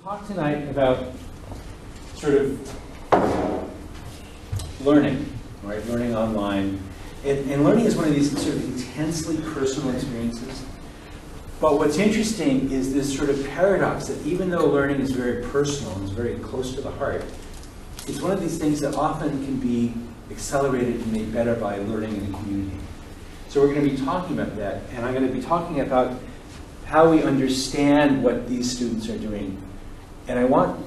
talk tonight about sort of learning, right? Learning online. And learning is one of these sort of intensely personal experiences. But what's interesting is this sort of paradox that even though learning is very personal and is very close to the heart, it's one of these things that often can be accelerated and made better by learning in a community. So we're going to be talking about that, and I'm going to be talking about how we understand what these students are doing. And I want,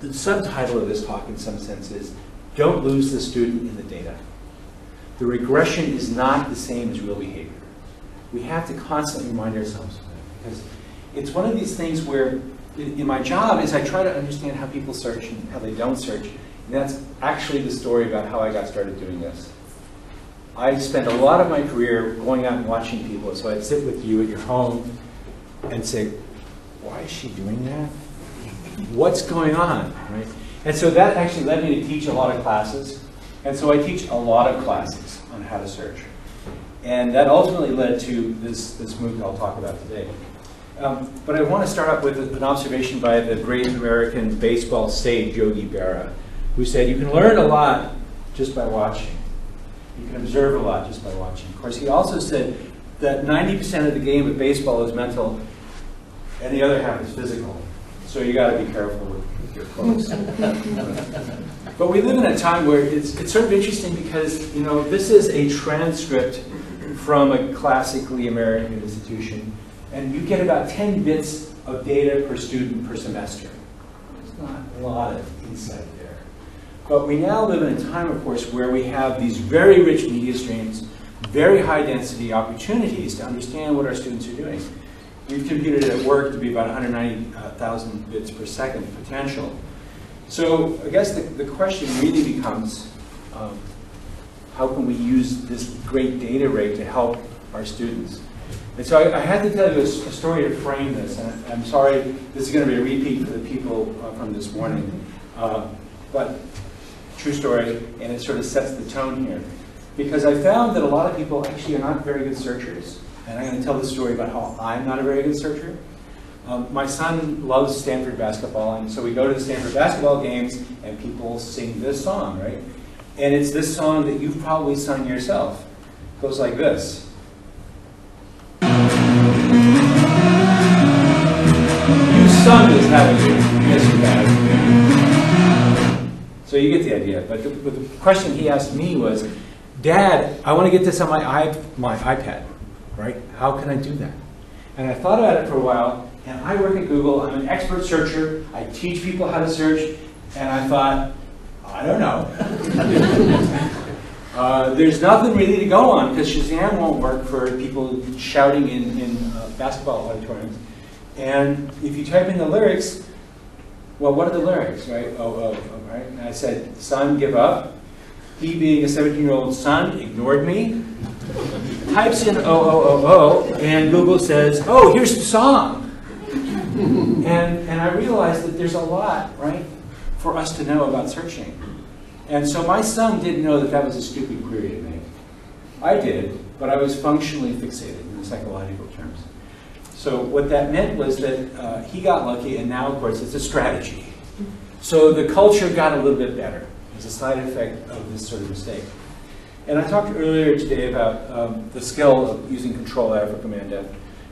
the subtitle of this talk in some sense is, don't lose the student in the data. The regression is not the same as real behavior. We have to constantly remind ourselves of that, because it's one of these things where, in my job, is I try to understand how people search and how they don't search. And that's actually the story about how I got started doing this. I spent a lot of my career going out and watching people. So I'd sit with you at your home and say, why is she doing that? What's going on, right? And so that actually led me to teach a lot of classes. And so I teach a lot of classes on how to search. And that ultimately led to this MOOC I'll talk about today. But I want to start up with an observation by the great American baseball sage, Yogi Berra, who said, you can learn a lot just by watching. You can observe a lot just by watching. Of course, he also said that 90% of the game of baseball is mental, and the other half is physical. So you got to be careful with your clothes. But we live in a time where it's sort of interesting because, you know, this is a transcript from a classically American institution, and you get about 10 bits of data per student per semester. There's not a lot of insight there. But we now live in a time, of course, where we have these very rich media streams, very high density opportunities to understand what our students are doing. We've computed it at work to be about 190,000 bits per second potential. So I guess the question really becomes, how can we use this great data rate to help our students? And so I had to tell you a story to frame this, and I'm sorry, this is going to be a repeat for the people from this morning, but true story, and it sort of sets the tone here. Because I found that a lot of people actually are not very good searchers, and I'm going to tell the story about how I'm not a very good searcher. My son loves Stanford basketball, and so we go to the Stanford basketball games, and people sing this song, right? And it's this song that you've probably sung yourself. It goes like this. You sung this, haven't you? Yes, you have. So you get the idea. But the question he asked me was, Dad, I want to get this on my iPad, right? How can I do that? And I thought about it for a while, and I work at Google. I'm an expert searcher. I teach people how to search, and I thought, I don't know. There's nothing really to go on because Shazam won't work for people shouting in basketball auditoriums. And if you type in the lyrics, well, what are the lyrics, right? Oh, right? And I said, son, give up. He, being a 17-year-old son, ignored me. Types in and Google says, oh, here's the song. And I realized that there's a lot, right, for us to know about searching. And so my son didn't know that that was a stupid query to make. I did, but I was functionally fixated in psychological terms. So what that meant was that he got lucky, and now, of course, it's a strategy. So the culture got a little bit better as a side effect of this sort of mistake. And I talked earlier today about the skill of using Control-F or Command-F.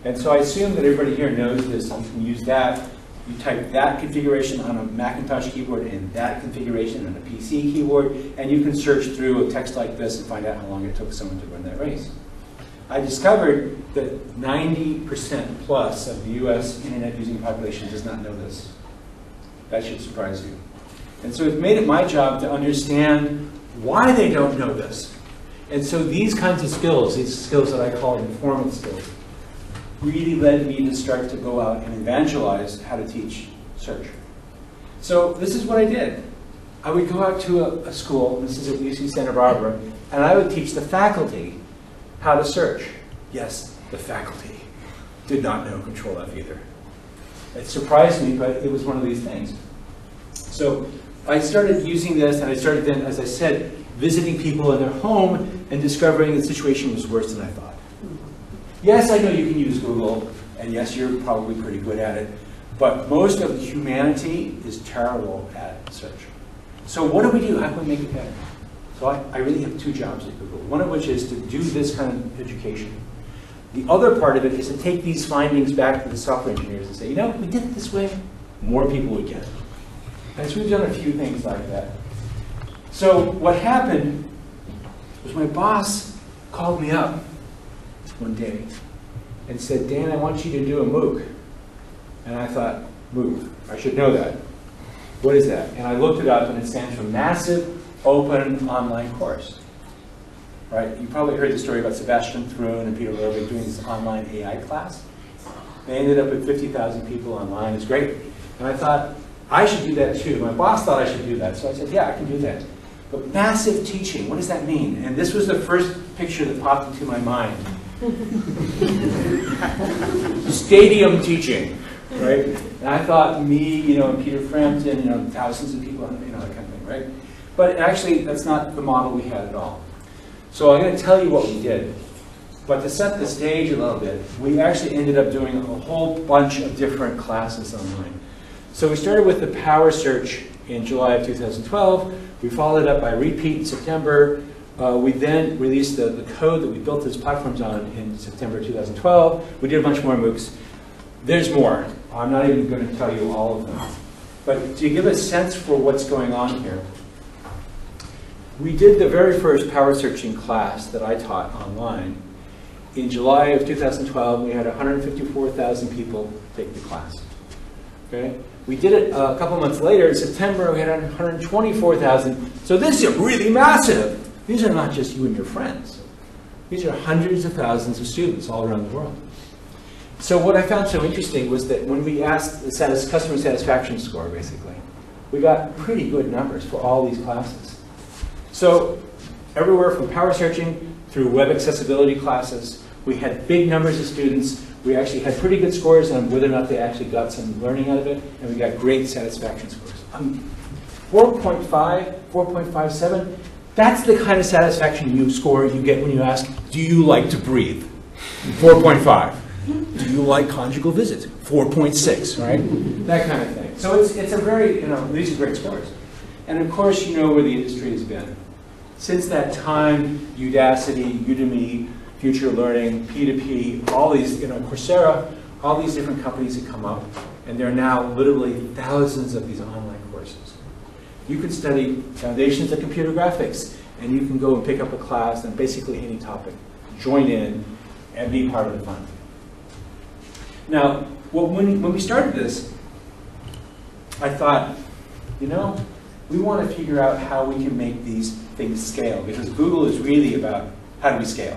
And so I assume that everybody here knows this. You can use that. You type that configuration on a Macintosh keyboard and that configuration on a PC keyboard, and you can search through a text like this and find out how long it took someone to run that race. I discovered that 90% plus of the US internet using population does not know this. That should surprise you. And so it's made it my job to understand why they don't know this. And so these kinds of skills, these skills that I call informant skills, really led me to start to go out and evangelize how to teach search. So this is what I did. I would go out to a school, this is at UC Santa Barbara, and I would teach the faculty how to search. Yes, the faculty did not know Control-F either. It surprised me, but it was one of these things. So I started using this, and I started then, as I said, visiting people in their home and discovering the situation was worse than I thought. Yes, I know you can use Google, and yes, you're probably pretty good at it, But most of humanity is terrible at search. So what do we do? How can we make it better? So I really have two jobs at Google, one of which is to do this kind of education. The other part of it is to take these findings back to the software engineers and say, you know, if we did it this way, more people would get it. And so we've done a few things like that. So what happened was my boss called me up one day and said, Dan, I want you to do a MOOC. And I thought, MOOC, I should know that. What is that? And I looked it up, and it stands for Massive Open Online Course. Right? You probably heard the story about Sebastian Thrun and Peter Lervig doing this online AI class. They ended up with 50,000 people online. It's great. And I thought, I should do that too. My boss thought I should do that. So I said, yeah, I can do that. But massive teaching, what does that mean? And this was the first picture that popped into my mind. Stadium teaching, right? And I thought me, you know, and Peter Frampton, you know, thousands of people, you know, that kind of thing, right? But actually, that's not the model we had at all. So I'm going to tell you what we did. But to set the stage a little bit, we actually ended up doing a whole bunch of different classes online. So we started with the power search in July of 2012. We followed it up by repeat in September. We then released the code that we built these platforms on in September 2012. We did a bunch more MOOCs. There's more. I'm not even going to tell you all of them. But to give a sense for what's going on here, we did the very first power searching class that I taught online. In July of 2012, we had 154,000 people take the class. Okay? We did it a couple months later. In September, we had 124,000. So this is really massive. These are not just you and your friends. These are hundreds of thousands of students all around the world. So what I found so interesting was that when we asked the customer satisfaction score, basically, we got pretty good numbers for all these classes. So everywhere from power searching through web accessibility classes, we had big numbers of students. We actually had pretty good scores on whether or not they actually got some learning out of it, and we got great satisfaction scores. 4.5, 4.57, that's the kind of satisfaction you get when you ask, do you like to breathe? 4.5. Do you like conjugal visits? 4.6, right? That kind of thing. So it's a very, these are great scores. And of course, you know where the industry has been. Since that time, Udacity, Udemy, Future Learning, P2P, all these, Coursera, all these different companies have come up, and there are now literally thousands of these online courses. You can study foundations of computer graphics, and you can go and pick up a class on basically any topic, join in, and be part of the fun. Now, when we started this, I thought, we want to figure out how we can make these things scale, because Google is really about how do we scale.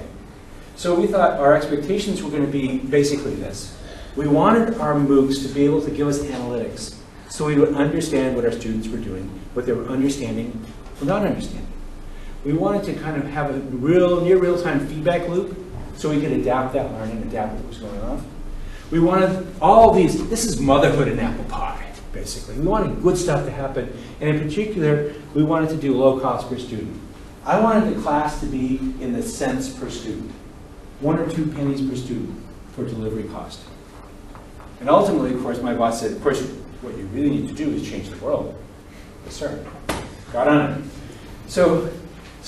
So we thought our expectations were going to be basically this. We wanted our MOOCs to be able to give us analytics so we would understand what our students were doing, what they were understanding or not understanding. We wanted to kind of have a near real-time feedback loop so we could adapt that learning, adapt what was going on. We wanted all these, this is motherhood in apple pie, basically. We wanted good stuff to happen, and in particular, we wanted to do low cost per student. I wanted the class to be in the cents per student, 1 or 2 pennies per student for delivery cost. And ultimately, of course, my boss said, of course, what you really need to do is change the world. Yes, sir. Got on it. So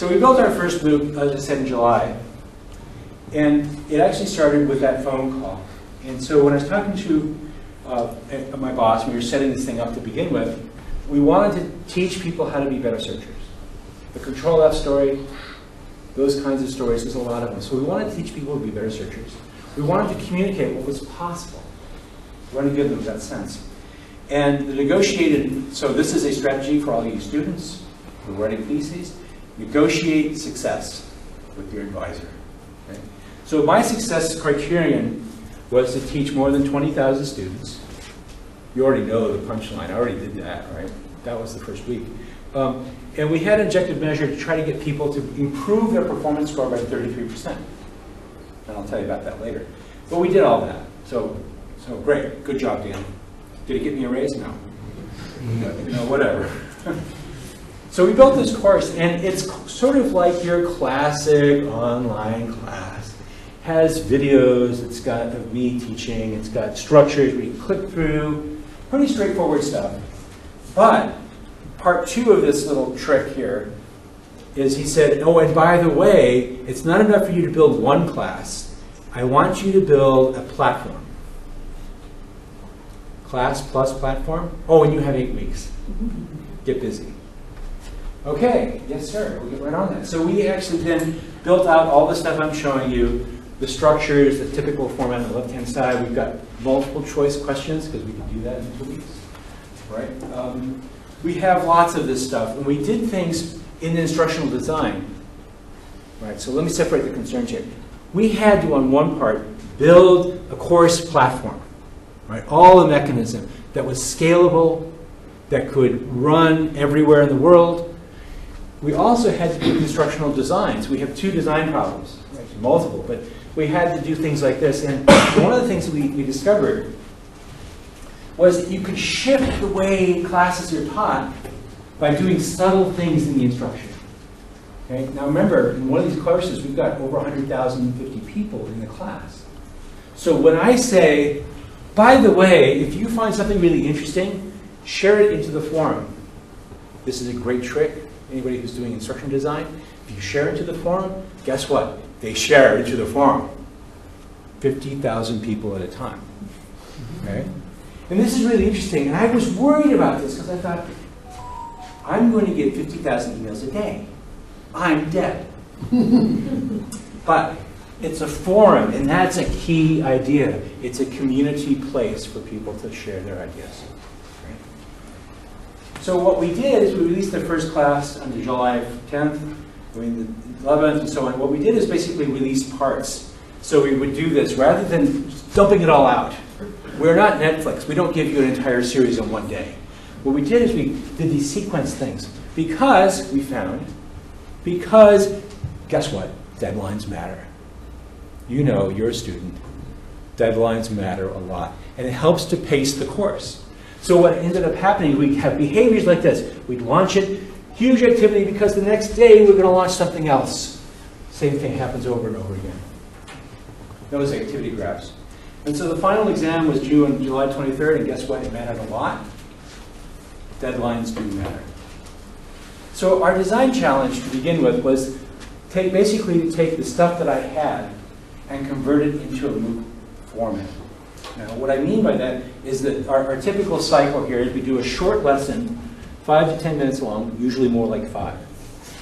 we built our first MOOC, as I said, in July. And it actually started with that phone call. And so when I was talking to my boss, we were setting this thing up to begin with, we wanted to teach people how to be better searchers. The Control F story, those kinds of stories, there's a lot of them. So we wanted to teach people to be better searchers. We wanted to communicate what was possible. We wanted to give them that sense. And the negotiated, so this is a strategy for all you students who are writing theses, negotiate success with your advisor. Okay? So my success criterion was to teach more than 20,000 students. You already know the punchline. I already did that, right? That was the first week. And we had an objective measure to try to get people to improve their performance score by 33%. And I'll tell you about that later. But we did all that. So great. Good job, Dan. Did it get me a raise? No. No, whatever. So we built this course, and it's sort of like your classic online class. Has videos, it's got me teaching, it's got structures where you click through. Pretty straightforward stuff. But part 2 of this little trick here is he said, oh, and by the way, it's not enough for you to build one class. I want you to build a platform. Class plus platform? Oh, and you have 8 weeks. Get busy. Okay, yes, sir. We'll get right on that. So we actually then built out all the stuff I'm showing you, the structures, the typical format on the left-hand side. We've got multiple choice questions because we can do that in 2 weeks, right? We have lots of this stuff, and we did things in instructional design, right? So let me separate the concerns here. We had to, on one part, build a course platform, right? All the mechanism that was scalable, that could run everywhere in the world. We also had to do instructional designs. We have 2 design problems, actually multiple, but we had to do things like this. And one of the things that we discovered was that you could shift the way classes are taught by doing subtle things in the instruction. Okay? Now remember, in one of these courses, we've got over 150 people in the class. So when I say, by the way, if you find something really interesting, share it into the forum. This is a great trick. Anybody who's doing instruction design, if you share it to the forum, guess what? They share it to the forum. 50,000 people at a time. Okay? And this is really interesting. And I was worried about this because I thought, I'm going to get 50,000 emails a day. I'm dead. But it's a forum, and that's a key idea. It's a community place for people to share their ideas. So what we did is we released the first class on July 10th, the 11th, and so on. What we did is basically release parts. So we would do this rather than dumping it all out. We're not Netflix. We don't give you an entire series in one day. What we did is we did these sequence things because we found, guess what? Deadlines matter. You know, you're a student. Deadlines matter a lot. And it helps to pace the course. So what ended up happening, we have behaviors like this. We'd launch it, huge activity, because the next day we're going to launch something else. Same thing happens over and over again. Those activity graphs. And so the final exam was due on July 23rd, and guess what? It mattered a lot. Deadlines do matter. So our design challenge to begin with was basically to take the stuff that I had and convert it into a MOOC format. Now, what I mean by that is that our typical cycle here is we do a short lesson, 5 to 10 minutes long, usually more like 5.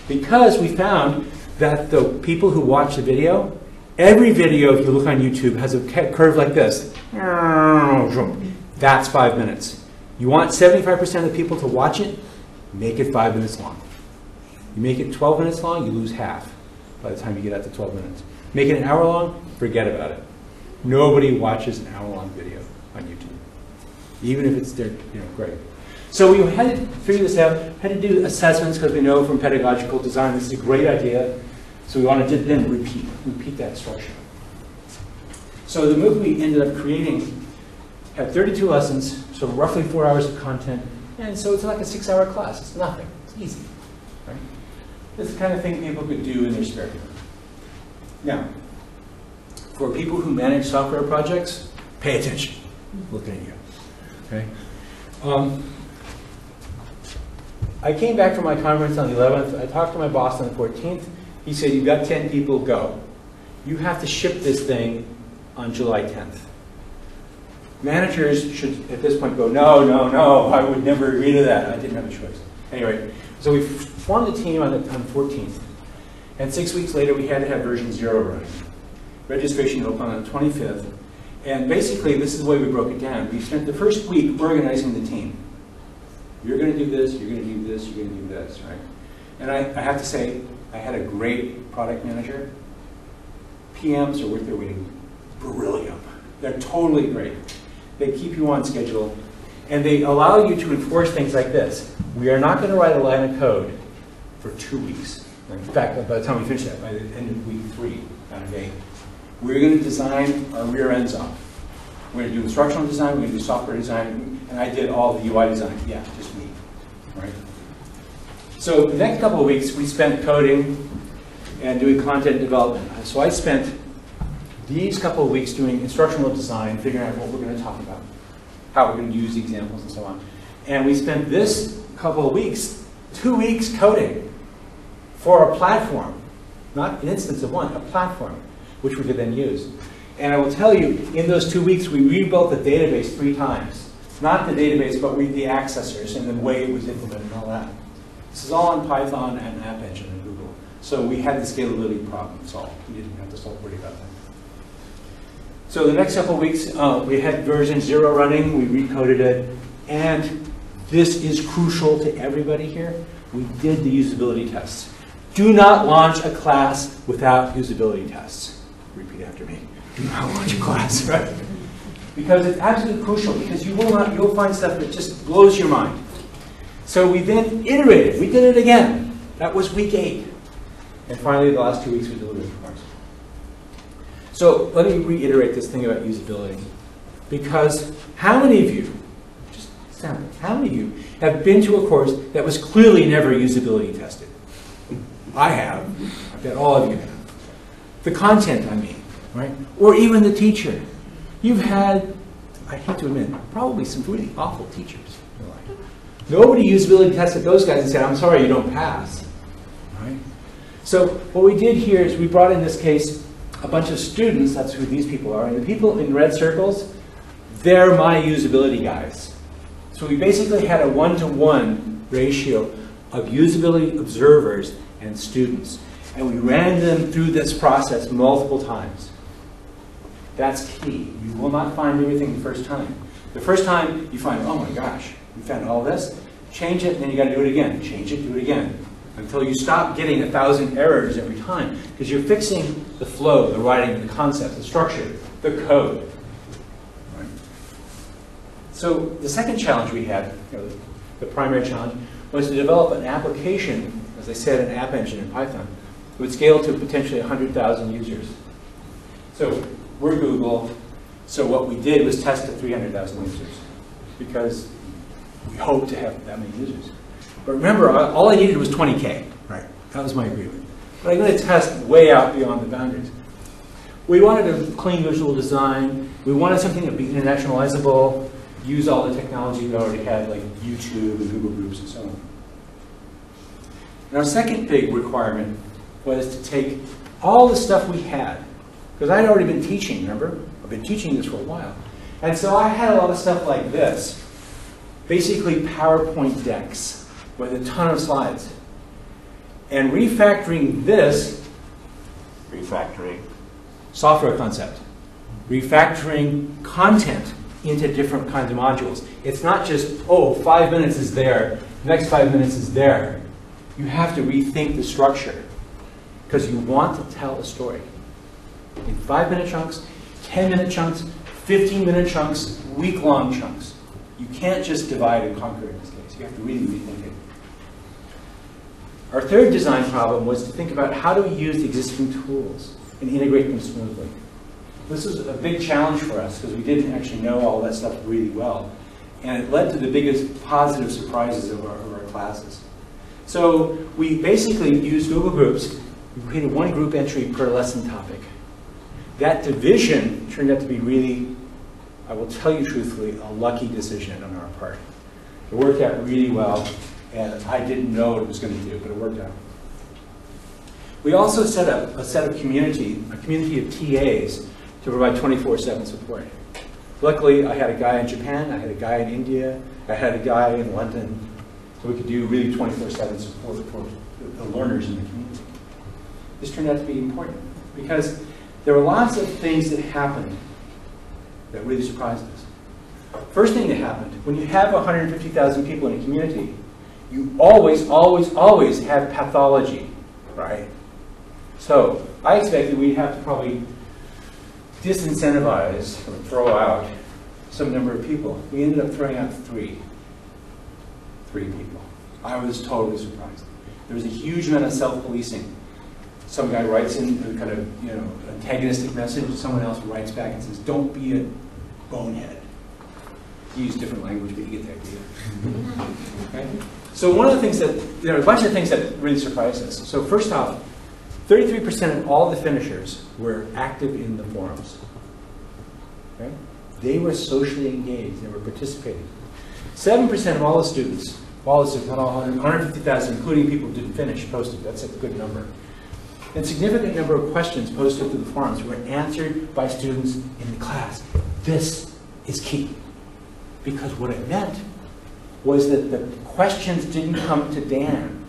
Because we found that the people who watch the video, every video, if you look on YouTube, has a curve like this. That's 5 minutes. You want 75% of the people to watch it, make it 5 minutes long. You make it 12 minutes long, you lose half by the time you get out to 12 minutes. Make it an hour long, forget about it. Nobody watches an hour-long video on YouTube, even if it's great. So we had to figure this out, had to do assessments because we know from pedagogical design this is a great idea. So we wanted to then repeat that structure. So the MOOC we ended up creating had 32 lessons, so roughly 4 hours of content, and so it's like a 6-hour class. It's nothing. It's easy. Right? This is the kind of thing people could do in their spare time. Now, for people who manage software projects, pay attention. Looking at you. Okay. I came back from my conference on the 11th. I talked to my boss on the 14th. He said, you've got 10 people, go. You have to ship this thing on July 10th. Managers should, at this point, go, no, no, no, I would never agree to that. I didn't have a choice. Anyway, so we formed a team on the 14th. And 6 weeks later, we had to have version 0 running. Registration opened on the 25th. And basically, this is the way we broke it down. We spent the first week organizing the team. You're going to do this, you're going to do this, you're going to do this, right? And I have to say, I had a great product manager. PMs are worth their weight in beryllium. They're totally great. They keep you on schedule. And they allow you to enforce things like this. We are not going to write a line of code for 2 weeks. In fact, by the time we finish that, by the end of week 3 out of 8, we're going to design our rear ends off. We're going to do instructional design, we're going to do software design, and I did all the UI design. Yeah, just me, right? So the next couple of weeks, we spent coding and doing content development. So I spent these couple of weeks doing instructional design, figuring out what we're going to talk about. how we're going to use the examples and so on. And we spent this couple of weeks, 2 weeks coding for a platform, not an instance of one, a platform, which we could then use. And I will tell you, in those 2 weeks, we rebuilt the database 3 times. Not the database, but the accessors and the way it was implemented and all that. This is all in Python and App Engine and Google. So we had the scalability problem solved. We didn't have to worry about that. So the next couple of weeks, we had version 0 running. We recoded it. And this is crucial to everybody here. We did the usability tests. Do not launch a class without usability tests. Repeat after me. Do not launch a class, right? Because it's absolutely crucial, because you'll find stuff that just blows your mind. So we then iterated. We did it again. That was week 8. And finally, the last 2 weeks, we delivered the course. So let me reiterate this thing about usability. Because how many of you, just sample, how many of you have been to a course that was clearly never usability tested? I have. I bet all of you have. The content, I mean, right? Or even the teacher. You've had, I hate to admit, probably some really awful teachers in your life. Nobody usability tested those guys and said, I'm sorry, you don't pass. Right? So what we did here is we brought in this case a bunch of students, that's who these people are, and the people in red circles, they're my usability guys. So we basically had a 1-to-1 ratio of usability observers and students. And we ran them through this process multiple times. That's key. You will not find everything the first time. The first time you find, oh my gosh, you found all this, change it, and then you got to do it again. Change it, do it again. Until you stop getting 1,000 errors every time. Because you're fixing the flow, the writing, the concept, the structure, the code. Right? So the second challenge we had, the primary challenge, was to develop an application, as I said, an app engine in Python, that would scale to potentially 100,000 users. So we're Google, so what we did was test to 300,000 users, because we hoped to have that many users. But remember, all I needed was 20K. Right. That was my agreement. But I'm going to test way out beyond the boundaries. We wanted a clean visual design. We wanted something that would be internationalizable, use all the technology we already had, like YouTube and Google Groups and so on. And our second big requirement was to take all the stuff we had, because I'd already been teaching, remember? I've been teaching this for a while. And so I had a lot of stuff like this, basically PowerPoint decks with a ton of slides. And refactoring this, software concept, refactoring content into different kinds of modules. It's not just, oh, 5 minutes is there, the next 5 minutes is there. You have to rethink the structure, because you want to tell a story. In 5-minute chunks, 10-minute chunks, 15-minute chunks, week-long chunks. You can't just divide and conquer in this case. You have to really rethink it. Our third design problem was to think about how do we use the existing tools and integrate them smoothly. This was a big challenge for us because we didn't actually know all that stuff really well. And it led to the biggest positive surprises of our classes. So we basically used Google Groups. We created one group entry per lesson topic. That division turned out to be really, I will tell you truthfully, a lucky decision on our part. It worked out really well, and I didn't know what it was going to do, but it worked out. We also set up a set of a community of TAs to provide 24/7 support. Luckily, I had a guy in Japan, I had a guy in India, I had a guy in London, so we could do really 24/7 support for the learners in the community. This turned out to be important because there were lots of things that happened that really surprised us. First thing that happened, when you have 150,000 people in a community, you always, always, always have pathology, right? So I expected we'd have to probably disincentivize or throw out some number of people. We ended up throwing out three people. I was totally surprised. There was a huge amount of self-policing. Some guy writes in a kind of antagonistic message, someone else writes back and says, don't be a bonehead. He used different language, but you get the idea. Okay? So one of the things that, there are a bunch of things that really surprised us. So first off, 33% of all the finishers were active in the forums. Okay? They were socially engaged. They were participating. 7% of all the students, not all 150,000, including people who didn't finish, posted. That's a good number. And significant number of questions posted to the forums were answered by students in the class. This is key. Because what it meant was that the questions didn't come to Dan.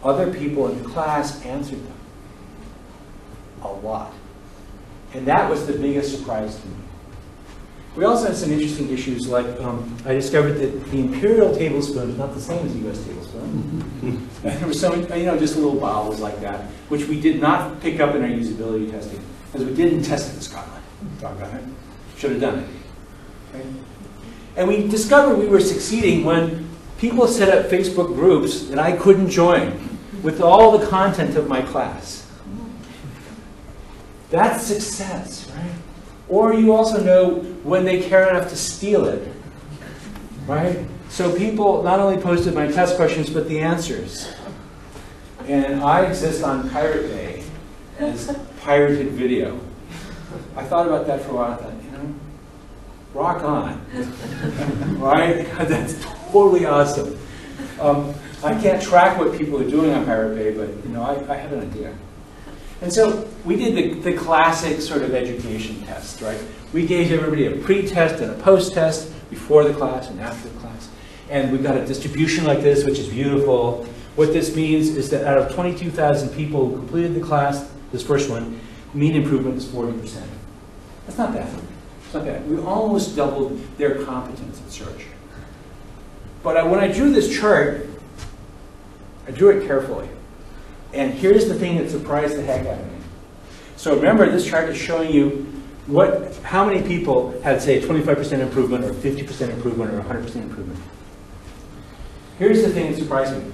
Other people in the class answered them. A lot. And that was the biggest surprise to me. We also had some interesting issues, like I discovered that the imperial tablespoon is not the same as the US tablespoon. And there was some, just little bottles like that, which we did not pick up in our usability testing, because we didn't test it in Scotland. Doggone it. Should have done it. Okay? And we discovered we were succeeding when people set up Facebook groups that I couldn't join with all the content of my class. That's success, right? Or you also know when they care enough to steal it, right? So people not only posted my test questions, but the answers. And I exist on Pirate Bay as pirated video. I thought about that for a while. I thought, rock on, right? That's totally awesome. I can't track what people are doing on Pirate Bay, but I have an idea. And so we did the classic sort of education test, right? We gave everybody a pre-test and a post-test before the class and after the class. And we got a distribution like this, which is beautiful. What this means is that out of 22,000 people who completed the class, this first one, mean improvement is 40%. That's not bad. It's not bad. We almost doubled their competence in search. But when I drew this chart, I drew it carefully. And here's the thing that surprised the heck out of me. So remember, this chart is showing you how many people had, say, 25% improvement, or 50% improvement, or 100% improvement. Here's the thing that surprised me.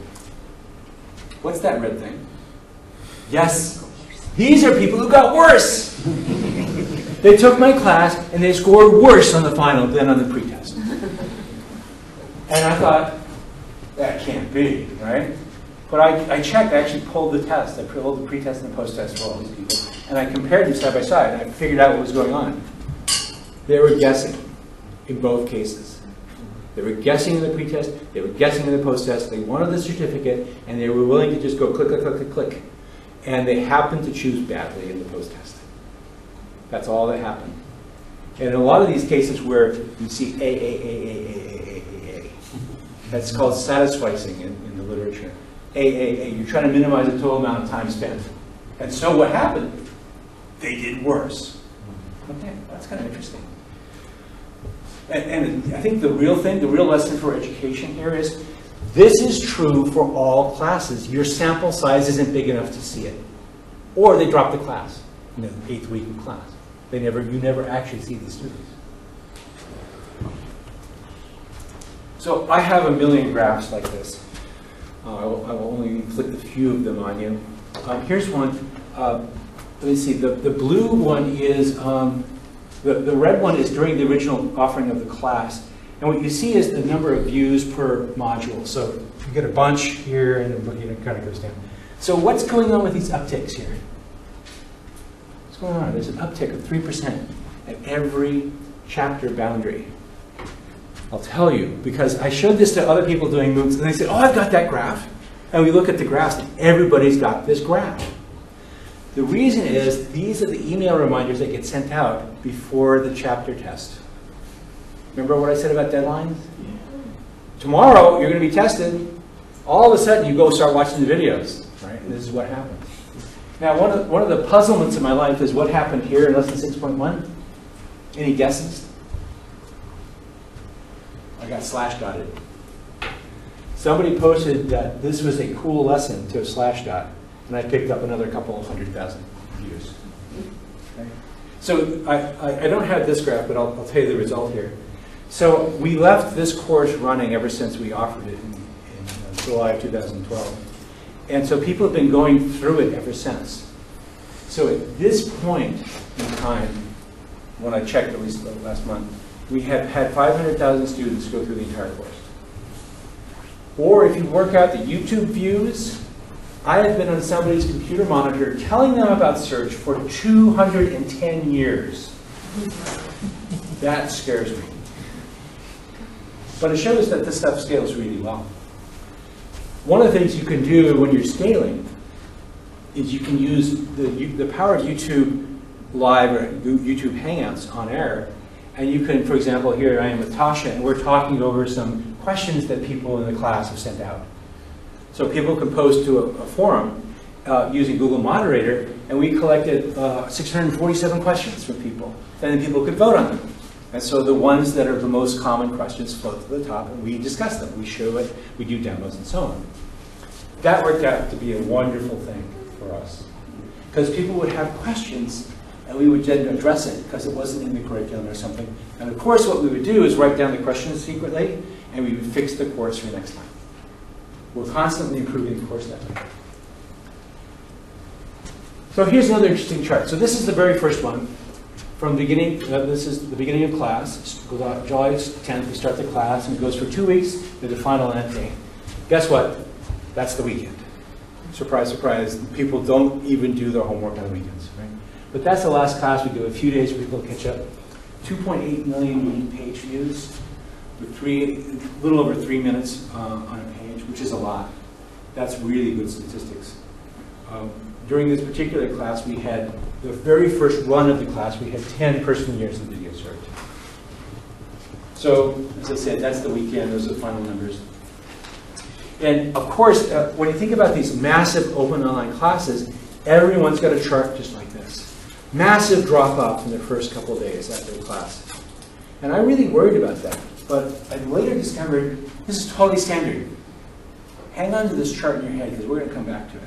What's that red thing? Yes, these are people who got worse. They took my class and they scored worse on the final than on the pretest. And I thought, that can't be, right? But I checked, I actually pulled the test. I pulled the pretest and the post-test for all these people. And I compared them side by side, and I figured out what was going on. They were guessing in both cases. They were guessing in the pretest, they were guessing in the post-test, they wanted the certificate, and they were willing to just go click, click, click, click, click. And they happened to choose badly in the post-test. That's all that happened. And in a lot of these cases where you see A, that's called satisficing in the literature. You're trying to minimize the total amount of time spent. And so what happened? They did worse. Okay, that's kind of interesting. And I think the real lesson for education here is, this is true for all classes. Your sample size isn't big enough to see it. Or they drop the class in the 8th week of class. You never actually see these students. So I have a million graphs like this. I will only inflict a few of them on you. Here's one. Let me see. The blue one is, the red one is during the original offering of the class. And what you see is the number of views per module. So you get a bunch here, and it kind of goes down. So what's going on with these upticks here? What's going on? There's an uptick of 3% at every chapter boundary. I'll tell you, because I showed this to other people doing MOOCs, and they said, oh, I've got that graph. And we look at the graphs, and everybody's got this graph. The reason is, these are the email reminders that get sent out before the chapter test. Remember what I said about deadlines? Yeah. Tomorrow, you're going to be tested. All of a sudden, you go start watching the videos, right? And this is what happens. Now, one of the puzzlements in my life is what happened here in lesson 6.1. Any guesses? I got Slashdotted. Somebody posted that this was a cool lesson to Slashdot, and I picked up another couple of 100,000 views. Okay. So I don't have this graph, but I'll tell you the result here. So we left this course running ever since we offered it in July of 2012. And so people have been going through it ever since. So at this point in time, when I checked at least last month, we have had 500,000 students go through the entire course. Or if you work out the YouTube views, I have been on somebody's computer monitor telling them about search for 210 years. That scares me. But it shows that this stuff scales really well. One of the things you can do when you're scaling is you can use the power of YouTube Live or YouTube Hangouts on air. And you can, for example, here I am with Tasha, and we're talking over some questions that people in the class have sent out. So people can post to a forum using Google Moderator, and we collected 647 questions from people. And then people could vote on them. And so the ones that are the most common questions float to the top, and we discuss them. We show it, we do demos, and so on. That worked out to be a wonderful thing for us. Because people would have questions, and we would then address it, because it wasn't in the curriculum or something. And of course, what we would do is write down the questions secretly, and we would fix the course for next time. We're constantly improving the course that way. So here's another interesting chart. So this is the very first one. From the beginning, this is the beginning of class. July 10th, we start the class, and it goes for 2 weeks with the final end day. Guess what? That's the weekend. Surprise, surprise. People don't even do their homework on the weekends, right? But that's the last class. We do a few days for people to catch up. 2.8 million unique page views, with a little over 3 minutes on a page, which is a lot. That's really good statistics. During this particular class, we had the very first run of the class, we had 10 person years of video search. So, as I said, that's the weekend, those are the final numbers. And of course, when you think about these massive open online classes, everyone's got a chart just like this. Massive drop off in the first couple of days after the class. And I really worried about that, but I later discovered this is totally standard. Hang on to this chart in your head, because we're going to come back to it.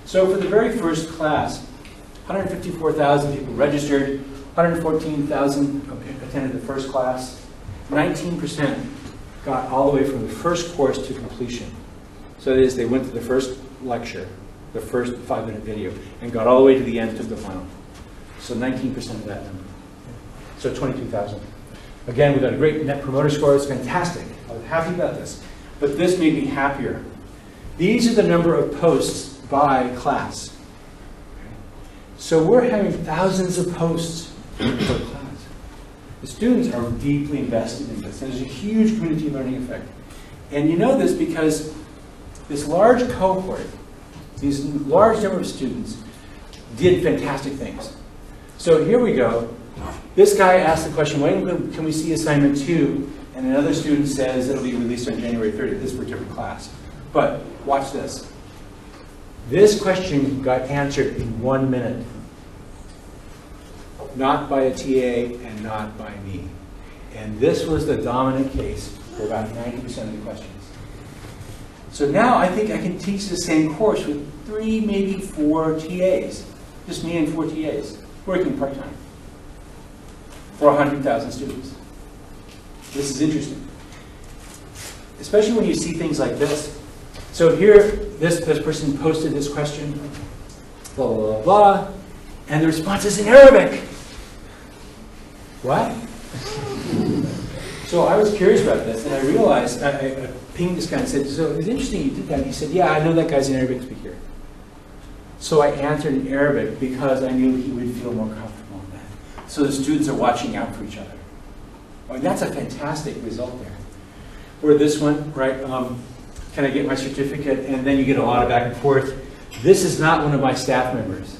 So for the very first class, 154,000 people registered, 114,000 attended the first class, 19% got all the way from the first course to completion. So that is, they went to the first lecture, the first 5-minute video, and got all the way to the end, took the final. So 19% of that number. So 22,000. Again, we got a great net promoter score. It's fantastic. I was happy about this. But this made me happier. These are the number of posts by class. Okay. So we're having thousands of posts per class. The students are deeply invested in this. There's a huge community learning effect. And you know this because this large cohort, these large number of students, did fantastic things. So here we go. This guy asked the question, when can we see assignment 2? And another student says it'll be released on January 30th. This is for a different class. But watch this. This question got answered in 1 minute. Not by a TA and not by me. And this was the dominant case for about 90% of the questions. So now I think I can teach the same course with 3, maybe 4 TAs. Just me and 4 TAs, working part-time, for 100,000 students. This is interesting. Especially when you see things like this. So here, this person posted this question, blah, blah, blah, blah, and the response is in Arabic. What? So I was curious about this, and I realized, I pinged this guy and said, so it's interesting you did that. And he said, yeah, I know that guy's an Arabic speaker. So I answered in Arabic because I knew he would feel more comfortable in that. So the students are watching out for each other. I mean, that's a fantastic result there. Or this one, right? Can I get my certificate? And then you get a lot of back and forth. This is not one of my staff members.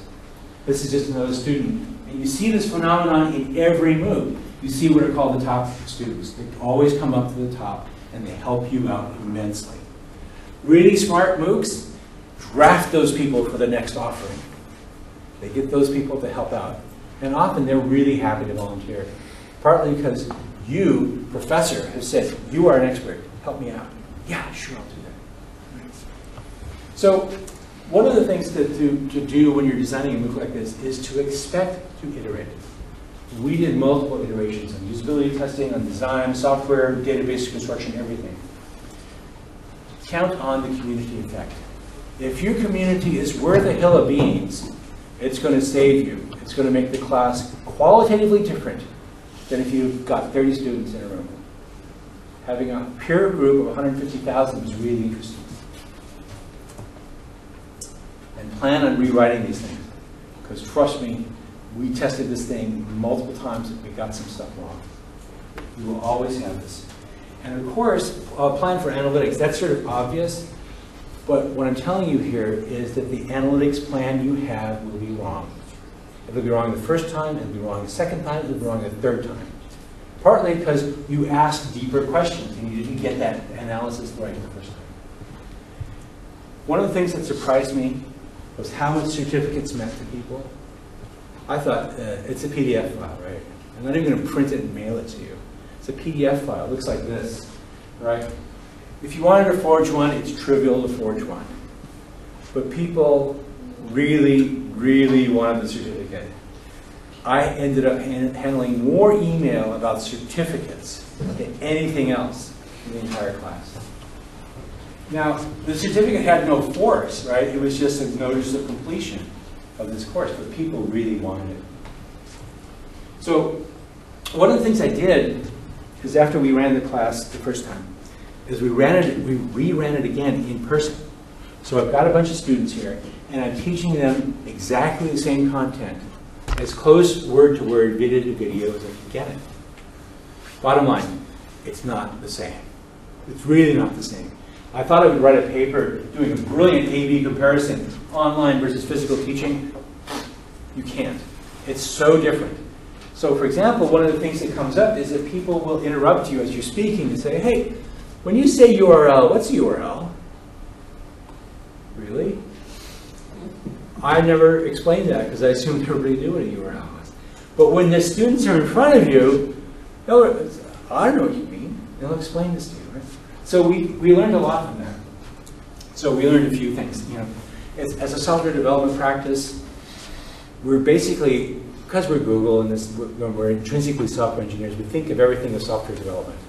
This is just another student. And you see this phenomenon in every MOOC. You see what are called the top students. They always come up to the top, and they help you out immensely. Really smart MOOCs draft those people for the next offering. They get those people to help out. And often they're really happy to volunteer. Partly because you, professor, have said, you are an expert, help me out. Yeah, sure, I'll do that. So one of the things to do when you're designing a MOOC like this is to expect to iterate. We did multiple iterations on usability testing, on design, software, database construction, everything. Count on the community effect. If your community is worth a hill of beans, it's going to save you. It's going to make the class qualitatively different than if you've got 30 students in a room. Having a peer group of 150,000 is really interesting. And plan on rewriting these things, because trust me, we tested this thing multiple times and we got some stuff wrong. You will always have this. And of course, plan for analytics, that's sort of obvious, but what I'm telling you here is that the analytics plan you have will be wrong. It'll be wrong the first time, it'll be wrong the second time, it'll be wrong the third time. Partly because you asked deeper questions and you didn't get that analysis right the first time. One of the things that surprised me was how much certificates meant to people. I thought, it's a PDF file, right? I'm not even going to print it and mail it to you. It's a PDF file. It looks like this, right? If you wanted to forge one, it's trivial to forge one. But people really, really wanted the certificate. I ended up handling more email about certificates than anything else in the entire class. Now, the certificate had no force, right? It was just a notice of completion of this course, but people really wanted it. So, one of the things I did is after we ran the class the first time, is we reran it again in person. So I've got a bunch of students here, and I'm teaching them exactly the same content, as close word to word, video to video as I can get it. Bottom line, it's not the same. It's really not the same. I thought I would write a paper doing a brilliant A/B comparison, online versus physical teaching. You can't. It's so different. So for example, one of the things that comes up is that people will interrupt you as you're speaking and say, hey, when you say URL, what's a URL? Really? I never explained that because I assumed everybody knew what a URL was. But when the students are in front of you, I don't know what you mean. They'll explain this to you, right? So we learned a lot from that. So we learned a few things. You know, as a software development practice, we're basically, because we're Google and we're intrinsically software engineers, we think of everything as software development.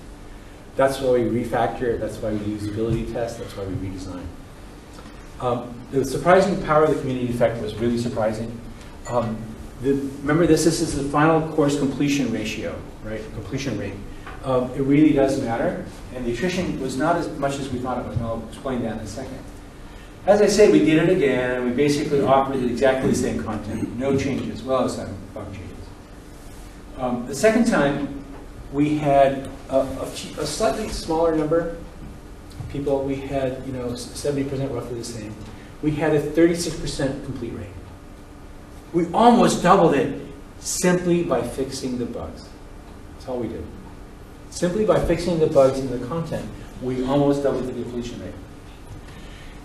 That's why we refactor, that's why we usability test, that's why we redesign. The surprising power of the community effect was really surprising. Remember this is the final course completion ratio, right? Completion rate. It really does matter, and the attrition was not as much as we thought it was, and I'll explain that in a second. As I said, we did it again, and we basically offered exactly the same content, no changes, well as some bug changes. The second time, we had a slightly smaller number of people. We had, 70% roughly the same. We had a 36% complete rate. We almost doubled it simply by fixing the bugs. That's all we did. Simply by fixing the bugs in the content, we almost doubled the completion rate.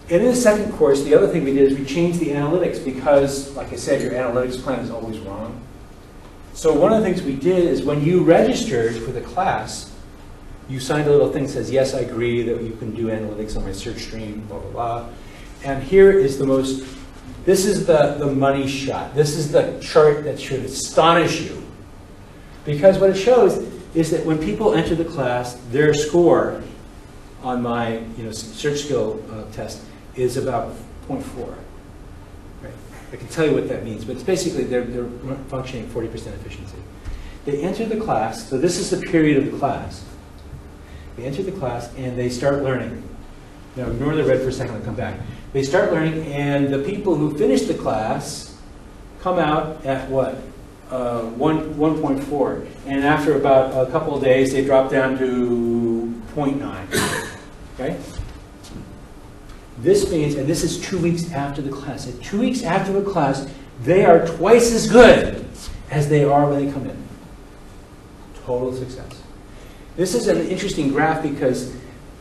And in the second course, the other thing we did is we changed the analytics because, like I said, your analytics plan is always wrong. So one of the things we did is when you registered for the class, you signed a little thing that says, yes, I agree that you can do analytics on my search stream, blah, blah, blah. And here is this is the money shot. This is the chart that should astonish you. Because what it shows is that when people enter the class, their score on my search skill test is about 0.4. Right? I can tell you what that means, but it's basically they're functioning 40% efficiency. They enter the class, so this is the period of the class. They enter the class and they start learning. Now ignore the red for a second and come back. They start learning, and the people who finish the class come out at what? 1.4. And after about a couple of days, they drop down to 0.9. Okay? This means, and this is 2 weeks after the class. At 2 weeks after the class, they are twice as good as they are when they come in. Total success. This is an interesting graph because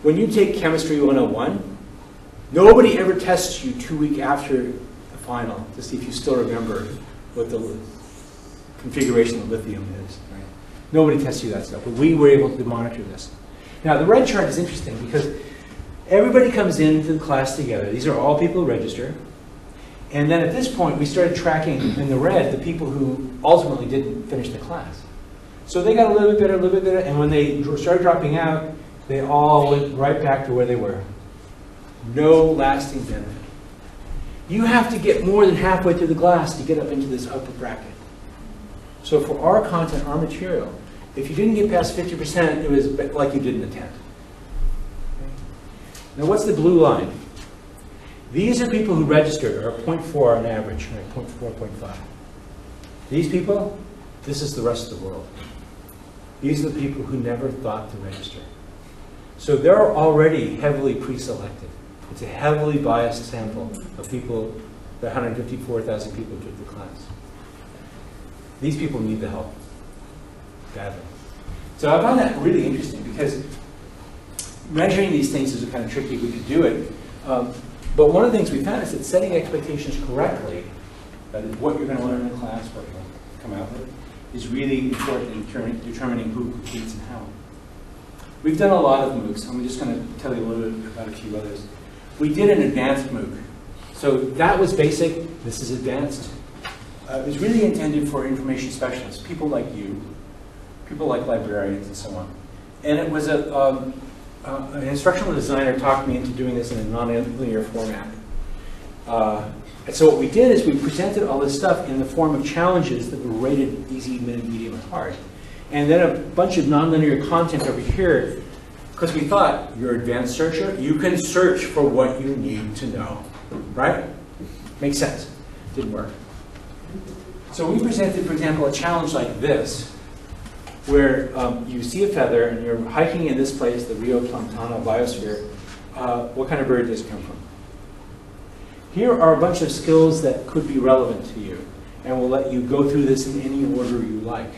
when you take Chemistry 101, nobody ever tests you 2 weeks after the final to see if you still remember what the configuration of lithium is. Right? Nobody tests you that stuff, but we were able to monitor this. Now, the red chart is interesting because everybody comes into the class together. These are all people who register. And then at this point, we started tracking in the red the people who ultimately didn't finish the class. So they got a little bit better, and when they started dropping out, they all went right back to where they were. No lasting benefit. You have to get more than halfway through the class to get up into this upper bracket. So for our content, our material, if you didn't get past 50%, it was like you didn't attend. Now what's the blue line? These are people who registered, or 0.4 on average, right? 0.4, 0.5. These people, this is the rest of the world. These are the people who never thought to register. So they're already heavily pre-selected. It's a heavily biased sample of people, the 154,000 people who took the class. These people need the help, badly. So I found that really interesting because measuring these things is kind of tricky. We could do it. But one of the things we found is that setting expectations correctly, that is what you're going to learn in class, what you'll come out with, is really important in determining who competes and how. We've done a lot of MOOCs. I'm just going to tell you a little bit about a few others. We did an advanced MOOC. So that was basic. This is advanced. It was really intended for information specialists, people like you, people like librarians and so on. And it was an instructional designer talked me into doing this in a non-linear format. And so what we did is we presented all this stuff in the form of challenges that were rated easy, mid, medium, and hard. And then a bunch of nonlinear content over here, because we thought, you're an advanced searcher, you can search for what you need to know, right? Makes sense. Didn't work. So we presented, for example, a challenge like this, where you see a feather and you're hiking in this place, the Rio Plantana biosphere. What kind of bird does it come from? Here are a bunch of skills that could be relevant to you, and we'll let you go through this in any order you like.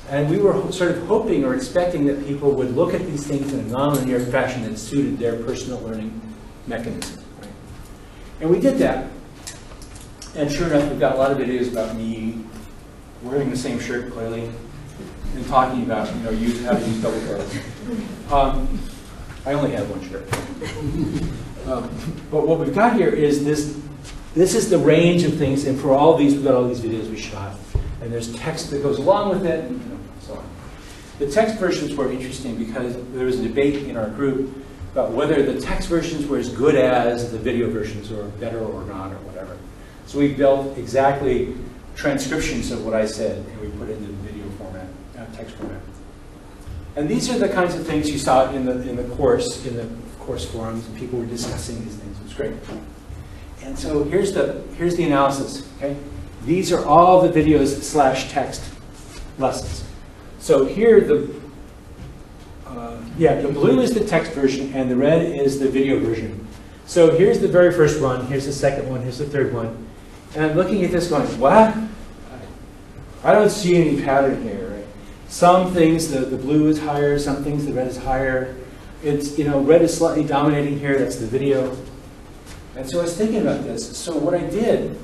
And we were sort of hoping or expecting that people would look at these things in a nonlinear fashion that suited their personal learning mechanism. Right? And we did that. And sure enough, we've got a lot of videos about me wearing the same shirt clearly and talking about, how to use double quotes. I only have one shirt. But what we've got here is this. This is the range of things, and for all these, we've got all these videos we shot. And there's text that goes along with it, and so on. The text versions were interesting because there was a debate in our group about whether the text versions were as good as the video versions, or better or not, or whatever. So we built exactly transcriptions of what I said, and we put it in the video format, text format. And these are the kinds of things you saw in the course forums, and people were discussing these things. It was great. And so here's the analysis. Okay, these are all the videos / text lessons. So here the blue is the text version, and the red is the video version. So here's the very first one. Here's the second one. Here's the third one. And I'm looking at this going, what? I don't see any pattern here. Right? Some things the blue is higher. Some things the red is higher. It's red is slightly dominating here. That's the video. And so I was thinking about this. So what I did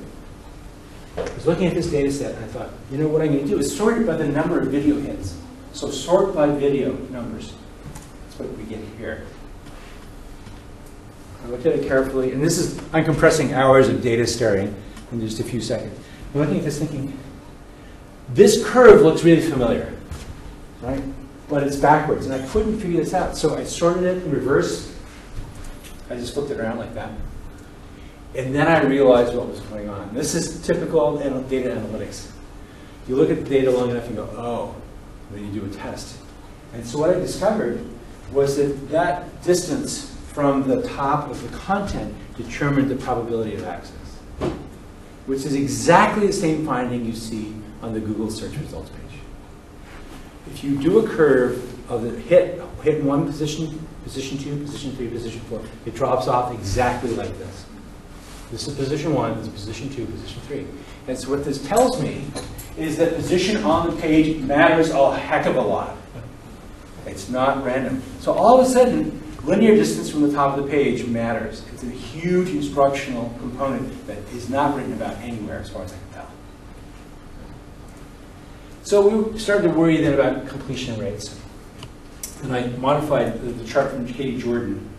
was looking at this data set, and I thought, what I'm going to do is sort it by the number of video hits. So sort by video numbers. That's what we get here. I looked at it carefully, and I'm compressing hours of data staring in just a few seconds. I'm looking at this thinking, this curve looks really familiar, right? But it's backwards, and I couldn't figure this out. So I sorted it in reverse. I just flipped it around like that. And then I realized what was going on. This is typical data analytics. You look at the data long enough and go, oh, then you do a test. And so what I discovered was that distance from the top of the content determined the probability of access, which is exactly the same finding you see on the Google search results page. If you do a curve of the hit in one position, position 2, position 3, position 4, it drops off exactly like this. This is position 1, this is position 2, position 3. And so what this tells me is that position on the page matters a heck of a lot. It's not random. So all of a sudden, linear distance from the top of the page matters. It's a huge instructional component that is not written about anywhere as far as I can tell. So we started to worry then about completion rates. And I modified the chart from Katie Jordan.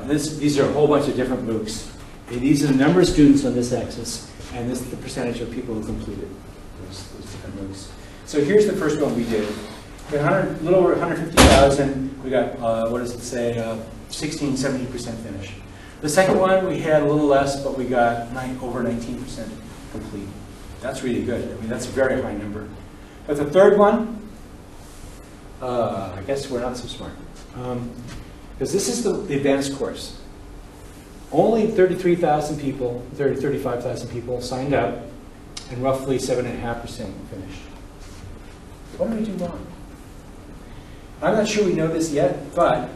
These are a whole bunch of different MOOCs. And these are the number of students on this axis, and this is the percentage of people who completed those different MOOCs. So here's the first one we did. We had a little over 150,000. We got, what does it say, 16, 17% finish. The second one, we had a little less, but we got over 19% complete. That's really good. I mean, that's a very high number. But the third one, I guess we're not so smart. Because this is the advanced course. Only 33,000 people, 35,000 people signed up, and roughly 7.5% finished. What did we do wrong? I'm not sure we know this yet, but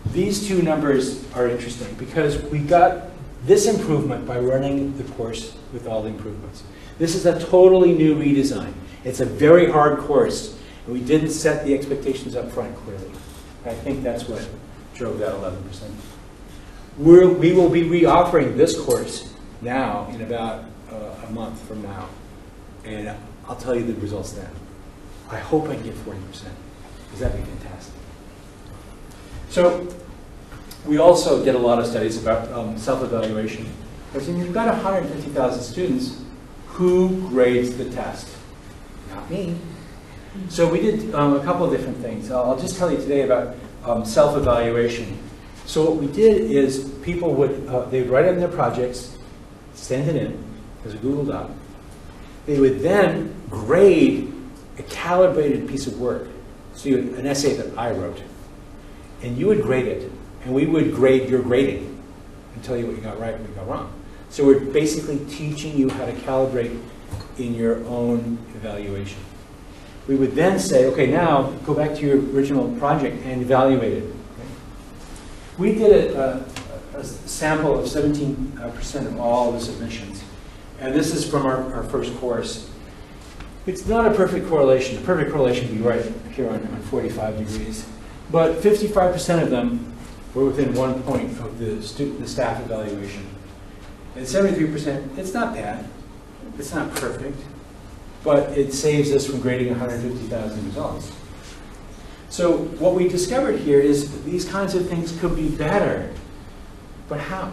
these two numbers are interesting because we got this improvement by running the course with all the improvements. This is a totally new redesign. It's a very hard course, and we didn't set the expectations up front clearly. I think that's what drove that 11%. We will be reoffering this course now in about a month from now, and I'll tell you the results then. I hope I can get 40%, because that'd be fantastic. So we also did a lot of studies about self-evaluation. Because you've got 150,000 students, who grades the test? Not me. So we did a couple of different things. I'll just tell you today about self-evaluation. So what we did is people would, they would write in their projects, send it in as a Google Doc. They would then grade a calibrated piece of work. So an essay that I wrote. And you would grade it. And we would grade your grading and tell you what you got right and what you got wrong. So we're basically teaching you how to calibrate in your own evaluation. We would then say, okay, now go back to your original project and evaluate it. Okay? We did a sample of 17% of all the submissions. And this is from our first course. It's not a perfect correlation. A perfect correlation would be right here on 45 degrees. But 55% of them were within 1 point of the staff evaluation. And 73%, it's not bad. It's not perfect. But it saves us from grading 150,000 results. So what we discovered here is these kinds of things could be better. But how?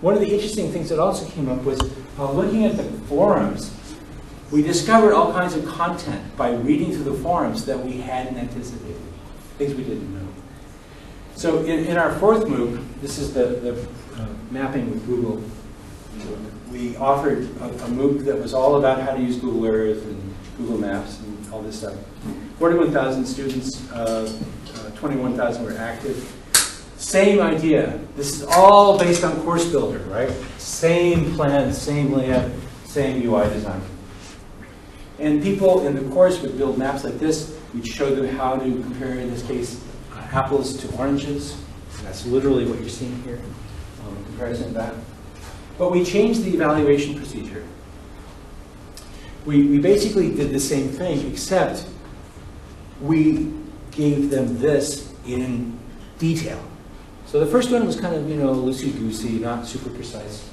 One of the interesting things that also came up was looking at the forums. We discovered all kinds of content by reading through the forums that we hadn't anticipated, things we didn't know. So in our fourth MOOC, this is the mapping with Google. We offered a MOOC that was all about how to use Google Earth and Google Maps and all this stuff. 41,000 students, 21,000 were active. Same idea. This is all based on Course Builder, right? Same plan, same layout, same UI design. And people in the course would build maps like this. We'd show them how to compare, in this case, apples to oranges. That's literally what you're seeing here, in comparison to that. But we changed the evaluation procedure. We basically did the same thing, except we gave them this in detail. So the first one was kind of, loosey-goosey, not super precise.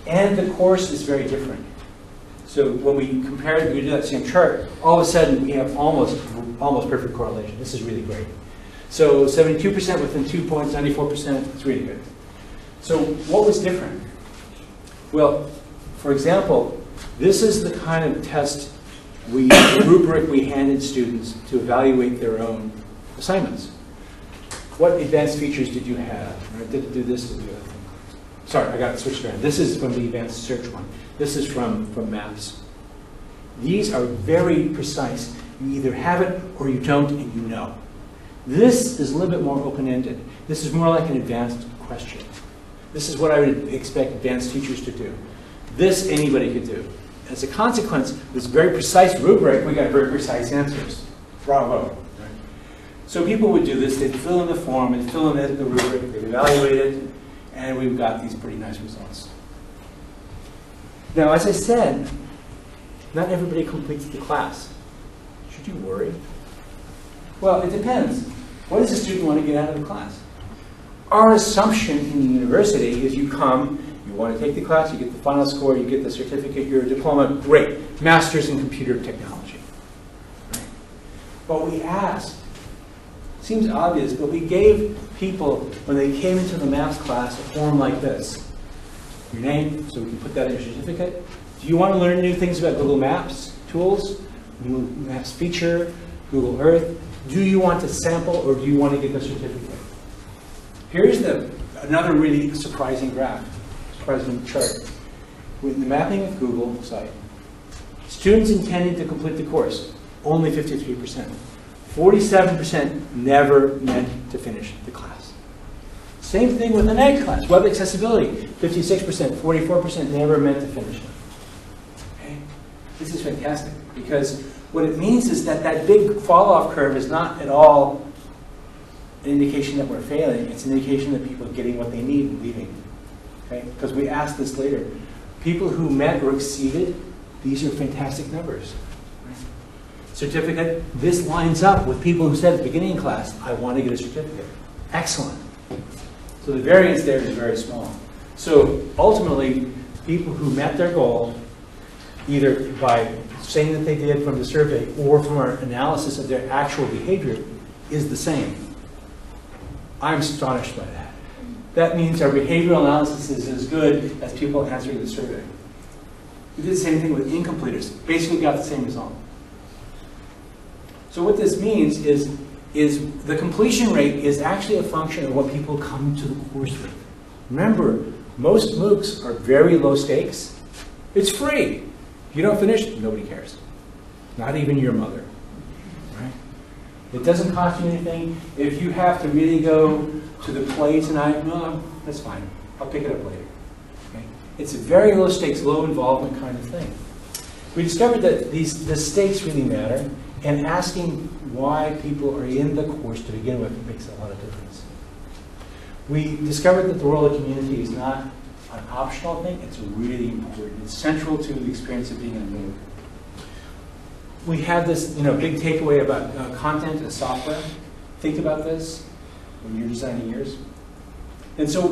And the course is very different. So when we compared, we do that same chart, all of a sudden we have almost perfect correlation. This is really great. So 72% within 2 points, 94%, it's really good. So what was different? Well, for example, this is the kind of test the rubric we handed students to evaluate their own assignments. What advanced features did you have? Right? Did it do this? Did it do that? Sorry, I got it switched around. This is from the advanced search one. This is from maps. These are very precise. You either have it or you don't, and you know. This is a little bit more open-ended. This is more like an advanced question. This is what I would expect advanced teachers to do. This anybody could do. As a consequence, this very precise rubric, we got very precise answers. Bravo. Right? So people would do this. They'd fill in the form and fill in the rubric. They'd evaluate it, and we've got these pretty nice results. Now, as I said, not everybody completes the class. Should you worry? Well, it depends. What does a student want to get out of the class? Our assumption in the university is you come, you want to take the class, you get the final score, you get the certificate, your diploma, great. Master's in computer technology. Right? But we asked, seems obvious, but we gave people, when they came into the maths class, a form like this. Your name, so we can put that in your certificate. Do you want to learn new things about Google Maps tools, Google Maps feature, Google Earth? Do you want to sample or do you want to get the certificate? Here's another really surprising graph, surprising chart. With the mapping of Google site, students intending to complete the course, only 53%. 47% never meant to finish the class. Same thing with an ag class, web accessibility, 56%, 44% never meant to finish it. This is fantastic, because what it means is that that big fall-off curve is not at all an indication that we're failing. It's an indication that people are getting what they need and leaving. Okay? Because we asked this later. People who met or exceeded, these are fantastic numbers. Certificate, this lines up with people who said at the beginning of class, I want to get a certificate. Excellent. So the variance there is very small. So ultimately, people who met their goal, either by saying that they did from the survey or from our analysis of their actual behavior, is the same. I'm astonished by that. That means our behavioral analysis is as good as people answering the survey. We did the same thing with incompleters. Basically got the same result. So what this means is the completion rate is actually a function of what people come to the course with. Remember, most MOOCs are very low stakes. It's free. If you don't finish, nobody cares. Not even your mother. Right? It doesn't cost you anything. If you have to really go to the play tonight, no, that's fine. I'll pick it up later. Okay? It's a very low stakes, low involvement kind of thing. We discovered that the stakes really matter, and asking why people are in the course to begin with makes a lot of difference. We discovered that the role of community is not an optional thing, it's really important. It's central to the experience of being in a MOOC. We have this big takeaway about content as software. Think about this when you're designing yours. And so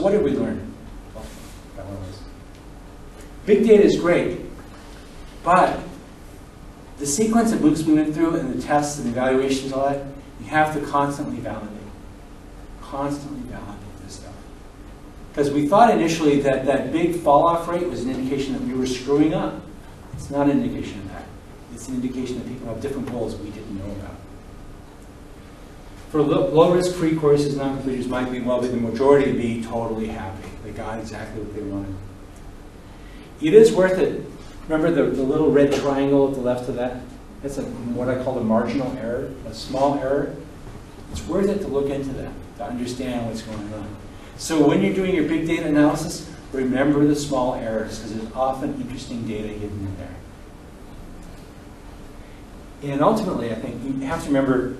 what did we learn? Well, that one was. Big data is great, but the sequence of MOOCs we went through and the tests and evaluations, all that, you have to constantly validate. Constantly validate this stuff. Because we thought initially that that big fall-off rate was an indication that we were screwing up. It's not an indication of that. It's an indication that people have different goals we didn't know about. For low-risk free courses, non-completers might be the majority to be totally happy. They got exactly what they wanted. It is worth it. Remember the little red triangle at the left of that? That's what I call a marginal error, a small error. It's worth it to look into that, to understand what's going on. So when you're doing your big data analysis, remember the small errors, because there's often interesting data hidden in there. And ultimately, I think you have to remember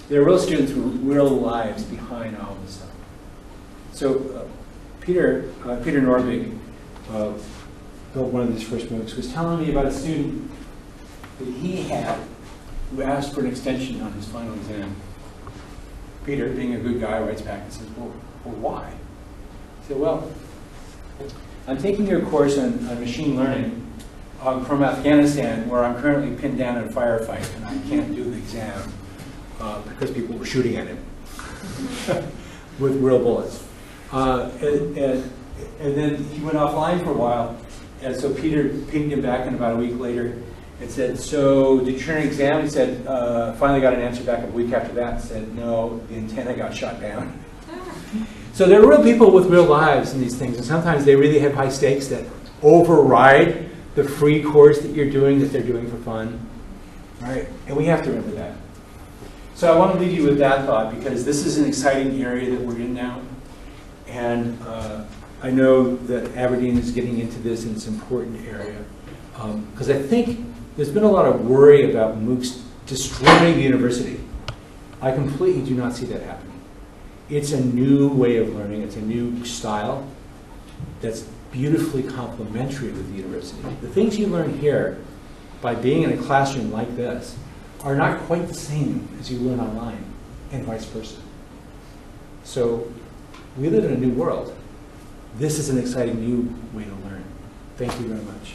there are real students with real lives behind all this stuff. So Peter Norvig, built one of these first MOOCs, was telling me about a student that he had who asked for an extension on his final exam. Peter, being a good guy, writes back and says, well why? He said, well, I'm taking your course on machine learning from Afghanistan, where I'm currently pinned down in a firefight, and I can't do the exam because people were shooting at him with real bullets. And then he went offline for a while. And so Peter pinged him back in about a week later and said, so did you turn an exam? He said, finally got an answer back a week after that and said, no, the antenna got shot down. So there are real people with real lives in these things, and sometimes they really have high stakes that override the free course that you're doing, that they're doing for fun. Right? And we have to remember that. So I want to leave you with that thought, because this is an exciting area that we're in now. And I know that Aberdeen is getting into this, and it's an important area. Because I think there's been a lot of worry about MOOCs destroying the university. I completely do not see that happening. It's a new way of learning. It's a new style that's beautifully complementary with the university. The things you learn here by being in a classroom like this are not quite the same as you learn online, and vice versa. So we live in a new world. This is an exciting new way to learn. Thank you very much.